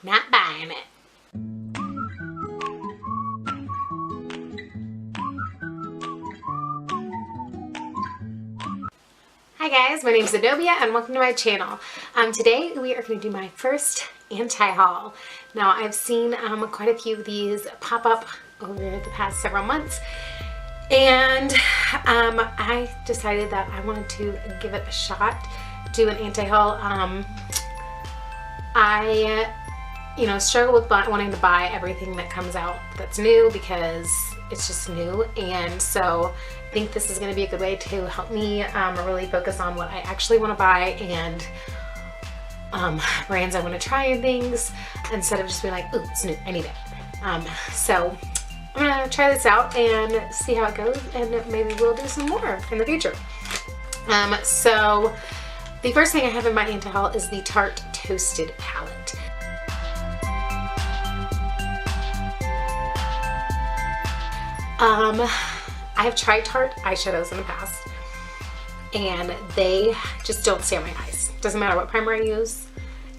not buying it. Hi guys, my name is Zenobia and welcome to my channel. Today we are going to do my first anti-haul. Now I've seen quite a few of these pop up over the past several months, and I decided that I wanted to give it a shot, do an anti-haul. I struggle with wanting to buy everything that comes out that's new because it's just new, and so I think this is going to be a good way to help me really focus on what I actually want to buy and brands I want to try and things, instead of just being like, ooh, it's new, I need it. So I'm going to try this out and see how it goes, and maybe we'll do some more in the future. So the first thing I have in my anti-haul is the Tarte Toasted palette. I have tried Tarte eyeshadows in the past, and they just don't stay on my eyes. Doesn't matter what primer I use.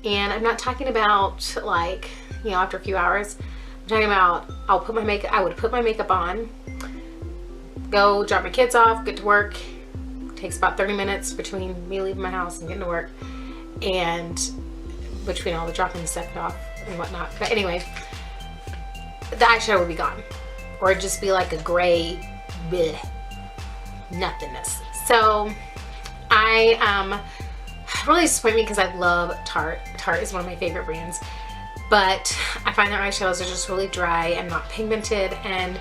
And I'm not talking about like, after a few hours. I'm talking about I would put my makeup on, go drop my kids off, get to work. Takes about 30 minutes between me leaving my house and getting to work, and between all the dropping stuff off and whatnot. But anyway, the eyeshadow would be gone, or it'd just be like a gray bleh, nothingness. So I really disappoint me because I love Tarte. Tarte is one of my favorite brands, but I find their eyeshadows are just really dry and not pigmented, and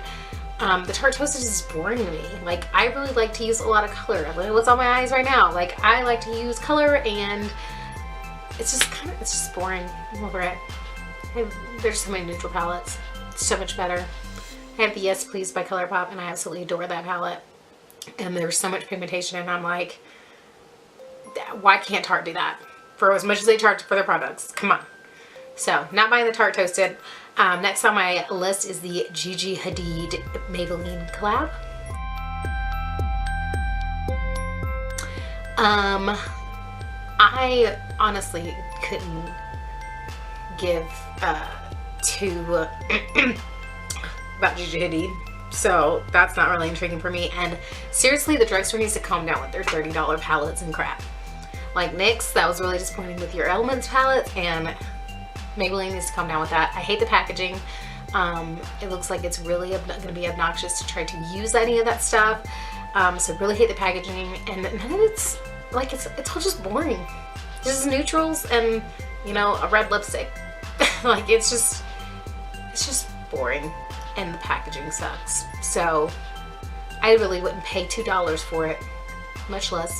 the Tarte Toasted is boring to me. Like, I really like to use a lot of color. What's on my eyes right now? Like, I like to use color, and it's just boring. I'm over it. There's so many neutral palettes. It's so much better. I have the Yes Please by ColourPop, and I absolutely adore that palette. And there's so much pigmentation, and I'm like, why can't Tarte do that? For as much as they charge for their products. Come on. So, not buying the Tarte Toasted. Next on my list is the Gigi Hadid Maybelline collab. I honestly couldn't give two about Gigi Hadid, so that's not really intriguing for me. And seriously, the drugstore needs to calm down with their $30 palettes and crap. Like NYX, that was really disappointing with your Elements palettes, and Maybelline needs to calm down with that. I hate the packaging. It looks like it's really going to be obnoxious to try to use any of that stuff. So really hate the packaging, and none of it's like, it's all just boring. Just neutrals and a red lipstick. Like, it's just boring, and the packaging sucks. So I really wouldn't pay $2 for it, much less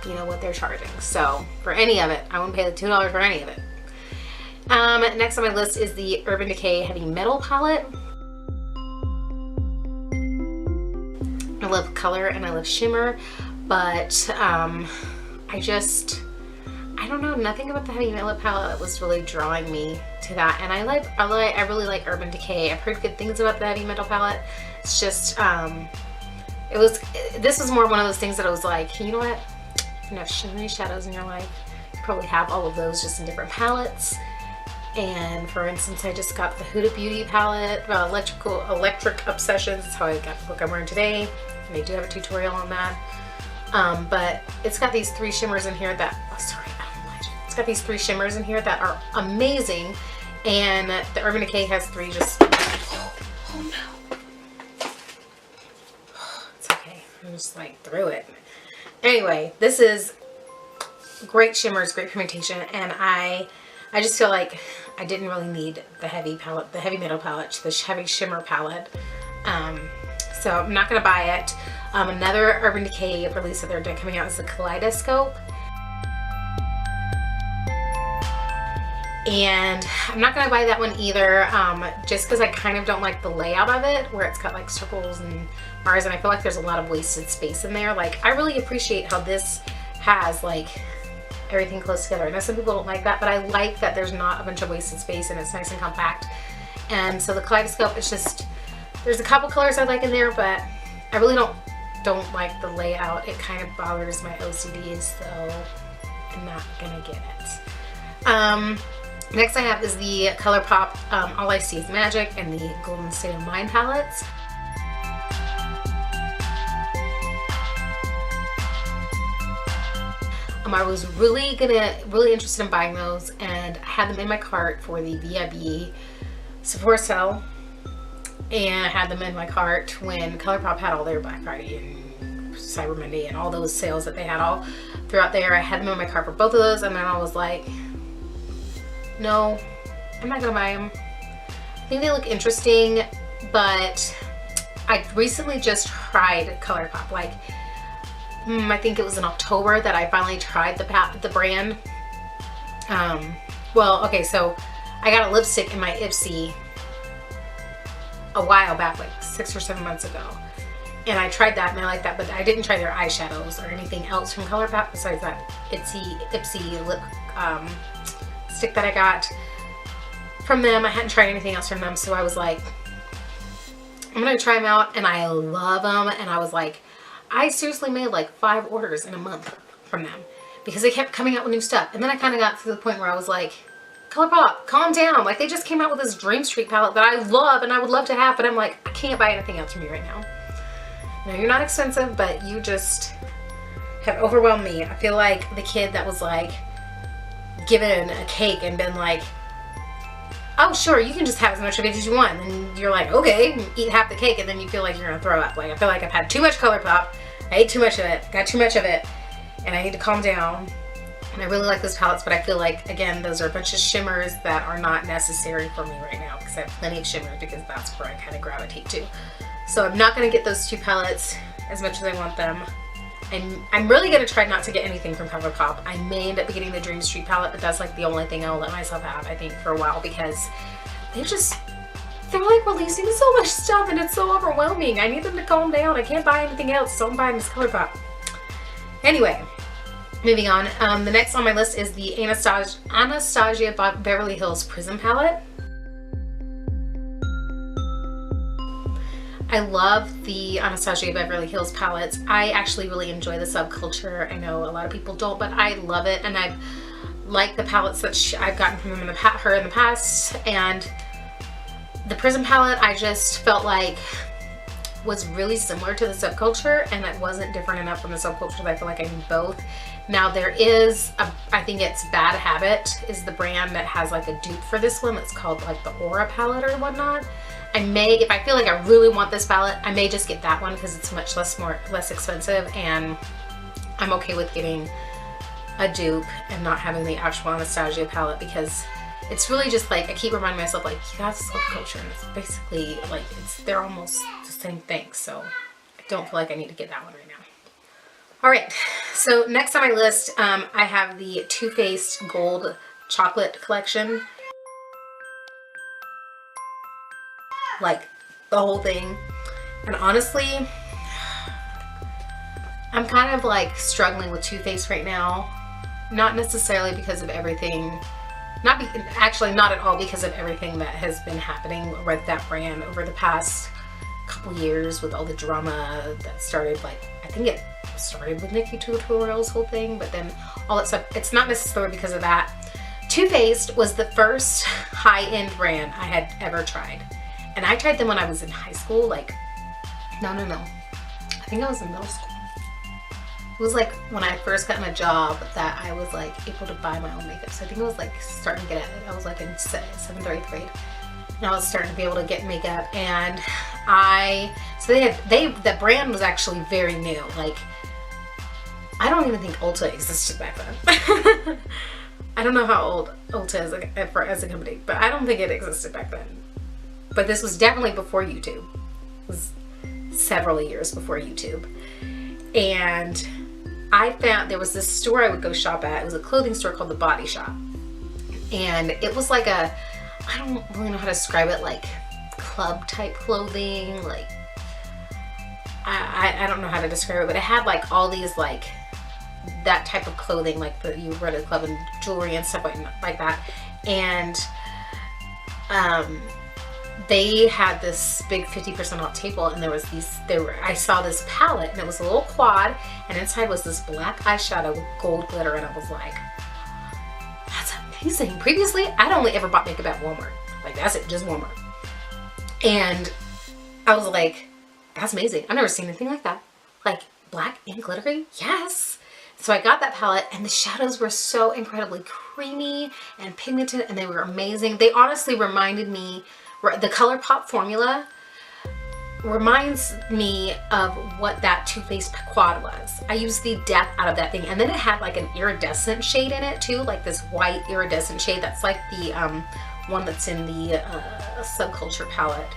what they're charging. So for any of it, I wouldn't pay the $2 for any of it. Next on my list is the Urban Decay Heavy Metal palette. I love color and I love shimmer, but I don't know, nothing about the Heavy Metal palette was really drawing me to that. And I really like Urban Decay. I've heard good things about the Heavy Metal palette. It's just this was more one of those things that I was like, you know what? If you have shimmery shadows in your life, you probably have all of those just in different palettes. And for instance, I just got the Huda Beauty palette, Electric Obsessions. That's how I got the look I'm wearing today. And they do have a tutorial on that. But it's got these three shimmers in here that, it's got these three shimmers in here that are amazing. And the Urban Decay has three just, oh no. It's okay, I just like threw it. Anyway, this is great shimmers, great pigmentation, and I just feel like I didn't really need the heavy metal palette, the heavy shimmer palette. So I'm not gonna buy it. Another Urban Decay release that they're coming out is the Kaleidoscope. And I'm not gonna buy that one either, just because I kind of don't like the layout of it, where it's got like circles and bars, and I feel like there's a lot of wasted space in there. Like, I really appreciate how this has like everything close together. I know some people don't like that, but I like that there's not a bunch of wasted space and it's nice and compact. And so the Kaleidoscope is just, there's a couple colors I like in there, but I really don't like the layout. It kind of bothers my OCD, so I'm not gonna get it. Next I have is the ColourPop All I See Is Magic and the Golden State of Mind palettes. I was really interested in buying those, and I had them in my cart for the VIB Sephora sale, and I had them in my cart when ColourPop had all their Black Friday and Cyber Monday and all those sales that they had all throughout there. I had them in my cart for both of those, and then I was like, no, I'm not gonna buy them. I think they look interesting, but I recently just tried ColourPop. Like, I think it was in October that I finally tried the brand. Well, okay, so I got a lipstick in my Ipsy a while back, like 6 or 7 months ago. And I tried that and I liked that, but I didn't try their eyeshadows or anything else from ColourPop besides that Ipsy lip stick that I got from them. I hadn't tried anything else from them, so I was like, I'm gonna try them out, and I love them. And I was like, I seriously made like 5 orders in a month from them because they kept coming out with new stuff. And then I kind of got to the point where I was like, ColourPop, calm down. Like, they just came out with this Dream Street palette that I love and I would love to have, but I'm like, I can't buy anything else from you right now. No, you're not expensive, but you just have overwhelmed me. I feel like the kid that was like given a cake and been like, oh sure, you can just have as much of it as you want, and you're like, okay, eat half the cake, and then you feel like you're gonna throw up. Like, I feel like I've had too much ColourPop, I ate too much of it, got too much of it, and I need to calm down. And I really like those palettes, but I feel like, again, those are a bunch of shimmers that are not necessary for me right now, because I have plenty of shimmers, because that's where I kind of gravitate to. So I'm not gonna get those 2 palettes as much as I want them. I'm really gonna try not to get anything from ColourPop. I may end up getting the Dream Street palette, but that's like the only thing I'll let myself have, I think, for a while, because they're like releasing so much stuff and it's so overwhelming. I need them to calm down. I can't buy anything else, so I'm buying this ColourPop. Anyway, moving on. The next on my list is the Anastasia Beverly Hills Prism palette. I love the Anastasia Beverly Hills palettes. I actually really enjoy the subculture. I know a lot of people don't, but I love it, and I've liked the palettes that I've gotten from them in the past. And the Prism palette, I just felt like was really similar to the subculture, and it wasn't different enough from the subculture that I feel like I need both. Now there is, I think it's Bad Habit is the brand that has like a dupe for this one. It's called like the Aura palette or whatnot. I may, if I feel like I really want this palette, I may just get that one because it's much less expensive, and I'm okay with getting a dupe and not having the actual Anastasia palette, because it's really just like, I keep reminding myself, like, you got subculture, and it's basically like, they're almost the same thing, so I don't feel like I need to get that one right now. Alright, so next on my list, I have the Too Faced Gold Chocolate Collection. Like, the whole thing. And honestly, I'm kind of like struggling with Too Faced right now. Not necessarily because of everything, actually not at all because of everything that has been happening with that brand over the past couple years, with all the drama that started, like, I think it started with Nikki Tutorial's whole thing, but then all that stuff. It's not necessarily because of that. Too Faced was the first high-end brand I had ever tried. And I tried them when I was in high school, like, no. I think I was in middle school. It was like when I first got my job that I was like able to buy my own makeup. So I think I was like starting to get at it. I was like in 7th or 8th grade. And I was starting to be able to get makeup. And the brand was actually very new. Like, I don't even think Ulta existed back then. I don't know how old Ulta is as a company, but I don't think it existed back then. But this was definitely before YouTube. It was several years before YouTube. And I found there was this store I would go shop at. It was a clothing store called The Body Shop. And it was like I don't really know how to describe it, like club type clothing. Like, I don't know how to describe it, but it had like all these like that type of clothing, like that you wear at a club, and jewelry and stuff like that. And they had this big 50% off table, and I saw this palette, and it was a little quad, and inside was this black eyeshadow with gold glitter, and I was like, that's amazing. amazing. Previously, I'd only ever bought makeup at Walmart. Like, that's it, just Walmart. And I was like, that's amazing. I've never seen anything like that. Like, black and glittery? Yes. So I got that palette, and the shadows were so incredibly creamy and pigmented, and they were amazing. They honestly reminded me, the ColourPop formula reminds me of what that Too Faced quad was. I used the death out of that thing, and then it had like an iridescent shade in it too, like this white iridescent shade. That's like the one that's in the Subculture palette.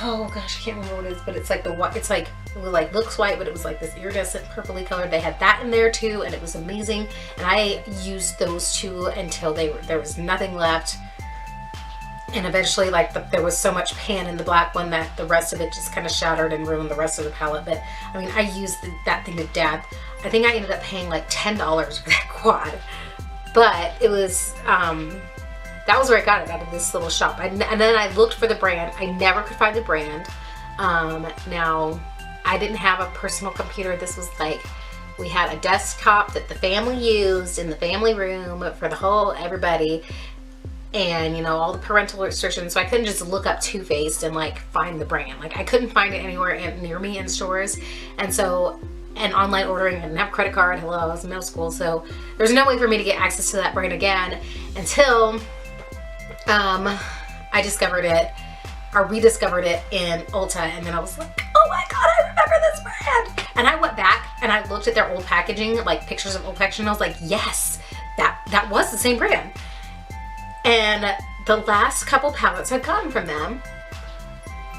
Oh gosh, I can't remember what it is, but it's like the white. It's like, it was like, looks white, but it was like this iridescent purpley color. They had that in there too, and it was amazing. And I used those two until there was nothing left. And eventually, like, there was so much pan in the black one that the rest of it just kind of shattered and ruined the rest of the palette. But I mean, I used that thing to death. I think I ended up paying like $10 for that quad, but it was that was where I got it, out of this little shop. And then I looked for the brand. I never could find the brand. Now, I didn't have a personal computer. This was like, we had a desktop that the family used in the family room for the whole everybody. And, you know, all the parental restrictions. So I couldn't just look up Too Faced and like find the brand. Like, I couldn't find it anywhere near me in stores. And so, and online ordering, I didn't have a credit card. Hello, I was in middle school. So there's no way for me to get access to that brand again until I discovered it, or rediscovered it in Ulta. And then I was like, oh my God, I remember this brand. And I went back and I looked at their old packaging, like pictures of old packaging. And I was like, yes, that was the same brand. And the last couple palettes I've gotten from them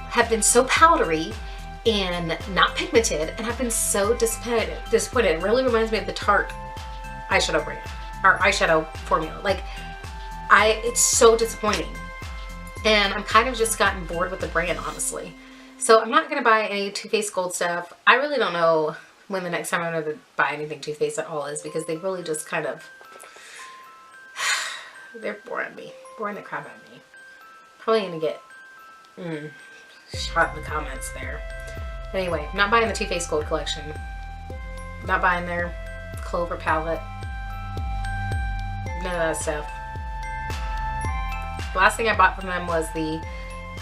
have been so powdery and not pigmented, and I've been so disappointed. It really reminds me of the Tarte eyeshadow brand, or eyeshadow formula. Like, it's so disappointing. And I'm kind of just gotten bored with the brand, honestly. So I'm not gonna buy any Too Faced Gold stuff. I really don't know when the next time I'm gonna buy anything Too Faced at all is, because they really just kind of, they're boring the crap out of me. Probably gonna get shot in the comments there. But anyway, I'm not buying the Too Faced Gold collection. Not buying their Clover palette. None of that stuff. The last thing I bought from them was the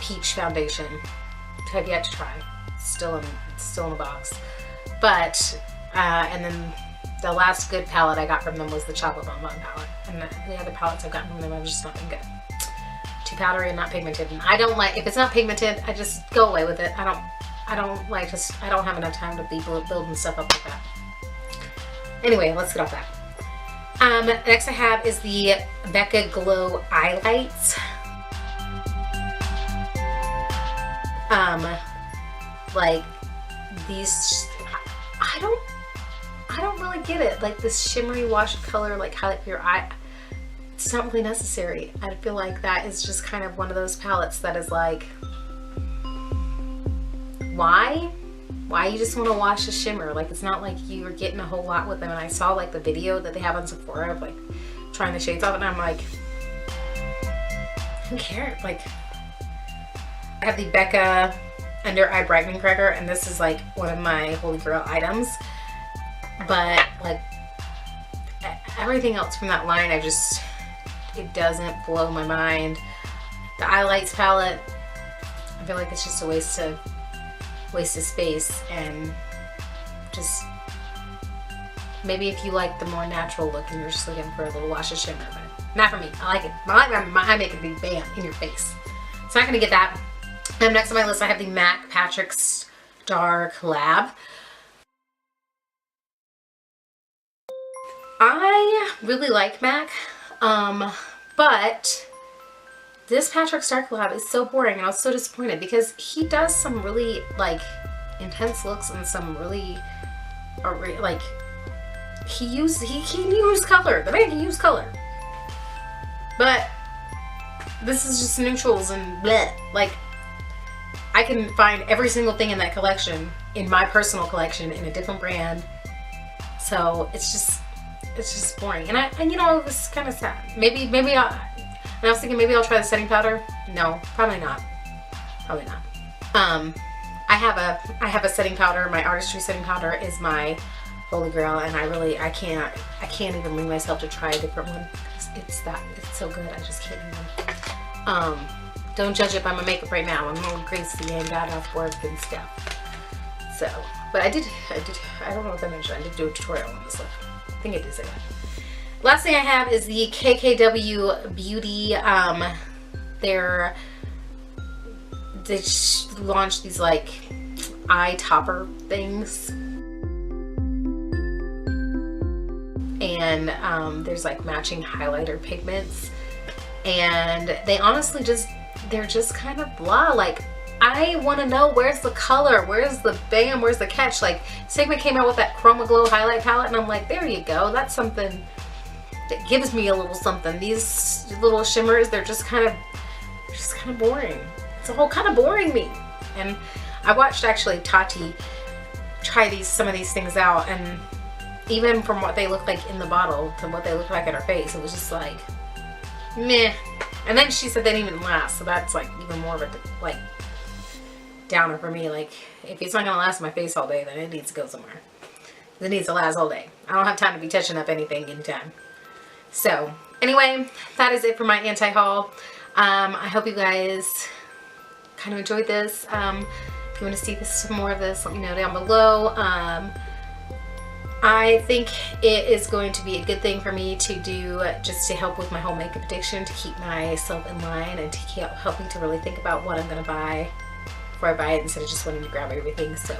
Peach foundation, which I've yet to try. It's still in the box. But and then the last good palette I got from them was the Chocolate Bonbon palette. And the other palettes I've gotten from them have just not been good. Too powdery and not pigmented. And I don't like, if it's not pigmented, I just go away with it. I don't like to, I don't have enough time to be building stuff up like that. Anyway, let's get off that. Next I have is the Becca Glow Eyelights. Like these, I don't really get it. Like this shimmery wash color, like highlight for your eye, it's not really necessary. I feel like that is just kind of one of those palettes that is like, why you just want to wash a shimmer? Like, it's not like you're getting a whole lot with them. And I saw like the video that they have on Sephora of like trying the shades off, and I'm like, who cares? Like, I have the Becca Under Eye Brightening Cracker, and this is like one of my holy grail items. But like everything else from that line, it doesn't blow my mind. The Eyelights palette, I feel like it's just a waste of space, and just maybe if you like the more natural look and you're just looking for a little wash of shimmer, but not for me. I like it. My eye makeup be bam in your face. So I'm not gonna get that. Next on my list I have the MAC Patrick Star collab. I really like MAC, but this Patrick Star collab is so boring, and I was so disappointed because he does some really like intense looks and some really like he can use color. The man can use color, but this is just neutrals and bleh. Like, I can find every single thing in that collection in my personal collection in a different brand, so it's just boring. And you know, it was kind of sad. Maybe I was thinking maybe I'll try the setting powder. No, probably not. Probably not. I have a setting powder. My Artistry setting powder is my holy grail, and I can't even bring myself to try a different one. it's so good. I just can't even. Don't judge it by my makeup right now. I'm all greasy and got off work and stuff. So, but I don't know if I mentioned, I did do a tutorial on this one. I think I did say that. Last thing I have is the KKW Beauty. They launched these like eye topper things. And there's like matching highlighter pigments. And they honestly they're just kind of blah. Like, I want to know, where's the color? Where's the bam? Where's the catch? Like, Sigma came out with that Chroma Glow highlight palette, and I'm like, there you go. That's something that gives me a little something. These little shimmers, they're just kind of boring. It's a whole kind of boring me. And I watched actually Tati try some of these things out, and even from what they look like in the bottle to what they look like in her face, it was just like, meh. And then she said they didn't even last, so that's like even more of a like downer for me. Like, if it's not gonna last in my face all day, then it needs to go somewhere. It needs to last all day. I don't have time to be touching up anything anytime. So anyway, that is it for my anti-haul. I hope you guys kind of enjoyed this. If you want to see some more of this, let me know down below. I think it is going to be a good thing for me to do, just to help with my whole makeup addiction, to keep myself in line and to help me to really think about what I'm going to buy before I buy it, instead of just wanting to grab everything. So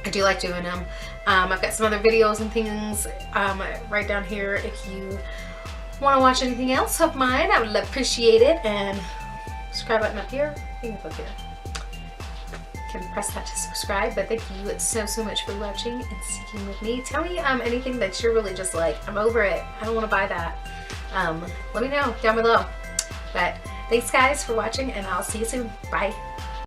I do like doing them. I've got some other videos and things right down here if you want to watch anything else of mine. I would appreciate it. And subscribe button up here. I think it's up here. Can press that to subscribe. But thank you so much for watching and sticking with me. Tell me anything that you're really just like, I'm over it, I don't want to buy that. Let me know down below. But thanks guys for watching, and I'll see you soon. Bye.